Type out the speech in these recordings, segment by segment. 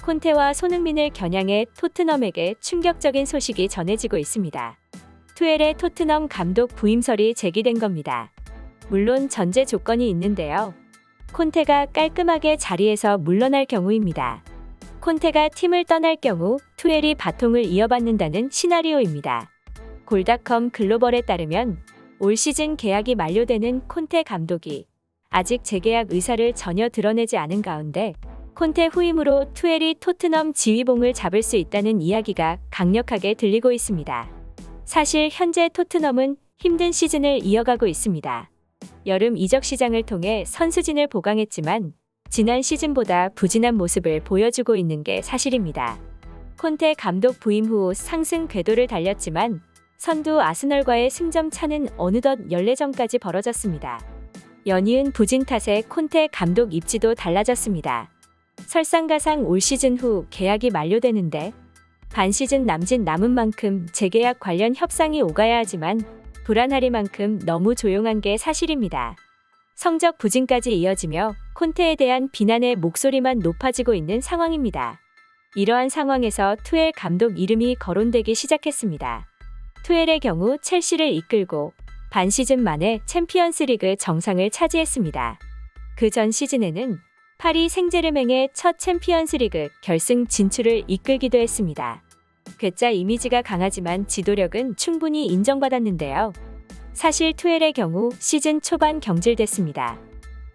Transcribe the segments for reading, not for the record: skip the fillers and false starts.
콘테와 손흥민을 겨냥해 토트넘에게 충격적인 소식이 전해지고 있습니다. 투엘의 토트넘 감독 부임설이 제기된 겁니다. 물론 전제 조건이 있는데요. 콘테가 깔끔하게 자리에서 물러날 경우입니다. 콘테가 팀을 떠날 경우 투엘이 바통을 이어받는다는 시나리오입니다. 골닷컴 글로벌에 따르면 올 시즌 계약이 만료되는 콘테 감독이 아직 재계약 의사를 전혀 드러내지 않은 가운데 콘테 후임으로 투엘이 토트넘 지휘봉을 잡을 수 있다는 이야기가 강력하게 들리고 있습니다. 사실 현재 토트넘은 힘든 시즌을 이어가고 있습니다. 여름 이적 시장을 통해 선수진을 보강했지만 지난 시즌보다 부진한 모습을 보여주고 있는 게 사실입니다. 콘테 감독 부임 후 상승 궤도를 달렸지만 선두 아스널과의 승점 차는 어느덧 14점까지 벌어졌습니다. 연이은 부진 탓에 콘테 감독 입지도 달라졌습니다. 설상가상 올 시즌 후 계약이 만료되는데 반 시즌 남은 만큼 재계약 관련 협상이 오가야 하지만 불안하리만큼 너무 조용한 게 사실입니다. 성적 부진까지 이어지며 콘테에 대한 비난의 목소리만 높아지고 있는 상황입니다. 이러한 상황에서 투엘 감독 이름이 거론되기 시작했습니다. 투엘의 경우 첼시를 이끌고 반 시즌 만에 챔피언스리그 정상을 차지했습니다. 그 전 시즌에는 파리 생제르맹의 첫 챔피언스리그 결승 진출을 이끌기도 했습니다. 괴짜 이미지가 강하지만 지도력은 충분히 인정받았는데요. 사실 투엘의 경우 시즌 초반 경질됐습니다.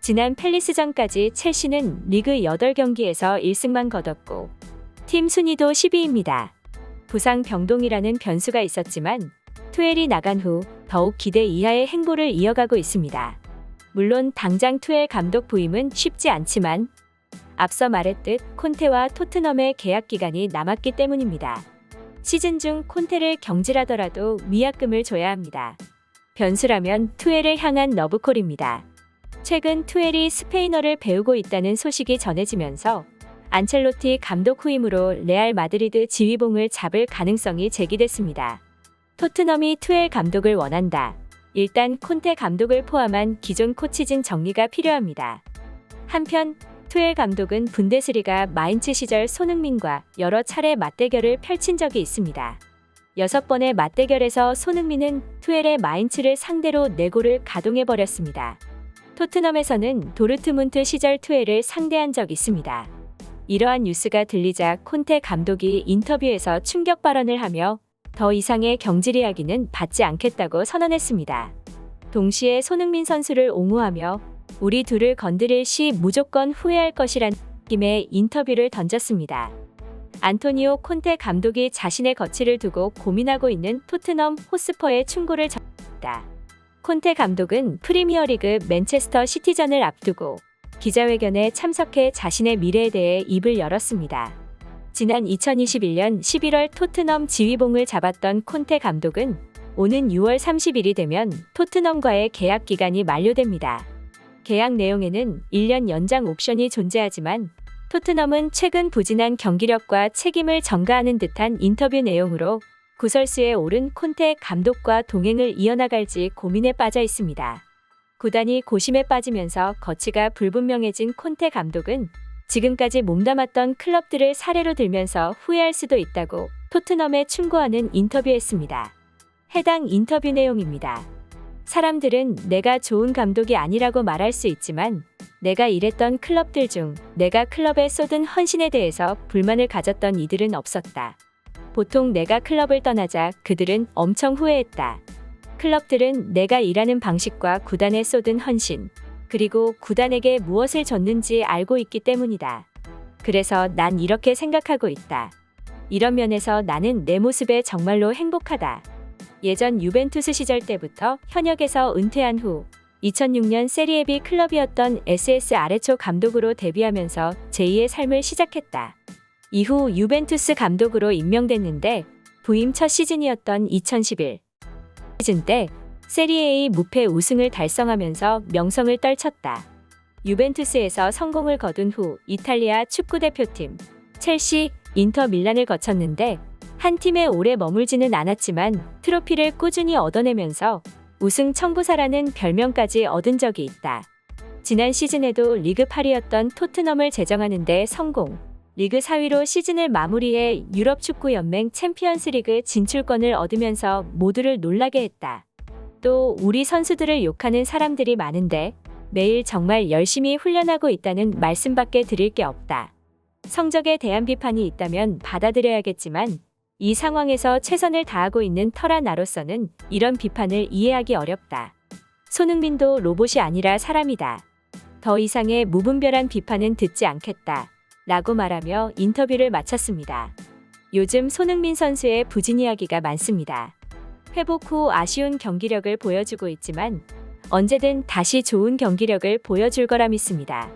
지난 팰리스전까지 첼시는 리그 8경기에서 1승만 거뒀고 팀 순위도 10위입니다. 부상 병동이라는 변수가 있었지만 투엘이 나간 후 더욱 기대 이하의 행보를 이어가고 있습니다. 물론 당장 투엘 감독 부임은 쉽지 않지만 앞서 말했듯 콘테와 토트넘의 계약 기간이 남았기 때문입니다. 시즌 중 콘테를 경질하더라도 위약금을 줘야 합니다. 변수라면 투엘을 향한 러브콜입니다. 최근 투엘이 스페인어를 배우고 있다는 소식이 전해지면서 안첼로티 감독 후임으로 레알 마드리드 지휘봉을 잡을 가능성이 제기됐습니다. 토트넘이 투엘 감독을 원한다. 일단 콘테 감독을 포함한 기존 코치진 정리가 필요합니다. 한편 투엘 감독은 분데스리가 마인츠 시절 손흥민과 여러 차례 맞대결을 펼친 적이 있습니다. 6번의 맞대결에서 손흥민은 투엘의 마인츠를 상대로 4골을 가동해버렸습니다. 토트넘에서는 도르트문트 시절 투엘을 상대한 적 있습니다. 이러한 뉴스가 들리자 콘테 감독이 인터뷰에서 충격 발언을 하며 더 이상의 경질 이야기는 받지 않겠다고 선언했습니다. 동시에 손흥민 선수를 옹호하며 우리 둘을 건드릴 시 무조건 후회할 것이란 느낌의 인터뷰를 던졌습니다. 안토니오 콘테 감독이 자신의 거취를 두고 고민하고 있는 토트넘 호스퍼의 충고를 전했다. 콘테 감독은 프리미어리그 맨체스터 시티전을 앞두고 기자회견에 참석해 자신의 미래에 대해 입을 열었습니다. 지난 2021년 11월 토트넘 지휘봉을 잡았던 콘테 감독은 오는 6월 30일이 되면 토트넘과의 계약 기간이 만료됩니다. 계약 내용에는 1년 연장 옵션이 존재하지만 토트넘은 최근 부진한 경기력과 책임을 전가하는 듯한 인터뷰 내용으로 구설수에 오른 콘테 감독과 동행을 이어나갈지 고민에 빠져 있습니다. 구단이 고심에 빠지면서 거취가 불분명해진 콘테 감독은 지금까지 몸담았던 클럽들을 사례로 들면서 후회할 수도 있다고 토트넘에 충고하는 인터뷰했습니다. 해당 인터뷰 내용입니다. 사람들은 내가 좋은 감독이 아니라고 말할 수 있지만 내가 일했던 클럽들 중 내가 클럽에 쏟은 헌신에 대해서 불만을 가졌던 이들은 없었다. 보통 내가 클럽을 떠나자 그들은 엄청 후회했다. 클럽들은 내가 일하는 방식과 구단에 쏟은 헌신, 그리고 구단에게 무엇을 줬는지 알고 있기 때문이다. 그래서 난 이렇게 생각하고 있다. 이런 면에서 나는 내 모습에 정말로 행복하다. 예전 유벤투스 시절 때부터 현역에서 은퇴한 후 2006년 세리에B 클럽이었던 SS 아레초 감독으로 데뷔하면서 제2의 삶을 시작했다. 이후 유벤투스 감독으로 임명됐는데 부임 첫 시즌이었던 2011 시즌 때 세리에A 무패 우승을 달성하면서 명성을 떨쳤다. 유벤투스에서 성공을 거둔 후 이탈리아 축구대표팀, 첼시, 인터 밀란을 거쳤는데 한 팀에 오래 머물지는 않았지만 트로피를 꾸준히 얻어내면서 우승 청부사라는 별명까지 얻은 적이 있다. 지난 시즌에도 리그 8위였던 토트넘을 제정하는 데 성공, 리그 4위로 시즌을 마무리해 유럽 축구 연맹 챔피언스리그 진출권을 얻으면서 모두를 놀라게 했다. 또 우리 선수들을 욕하는 사람들이 많은데 매일 정말 열심히 훈련하고 있다는 말씀밖에 드릴 게 없다. 성적에 대한 비판이 있다면 받아들여야겠지만 이 상황에서 최선을 다하고 있는 터라 나로서는 이런 비판을 이해하기 어렵다. 손흥민도 로봇이 아니라 사람이다. 더 이상의 무분별한 비판은 듣지 않겠다. 라고 말하며 인터뷰를 마쳤습니다. 요즘 손흥민 선수의 부진 이야기가 많습니다. 회복 후 아쉬운 경기력을 보여주고 있지만 언제든 다시 좋은 경기력을 보여줄 거라 믿습니다.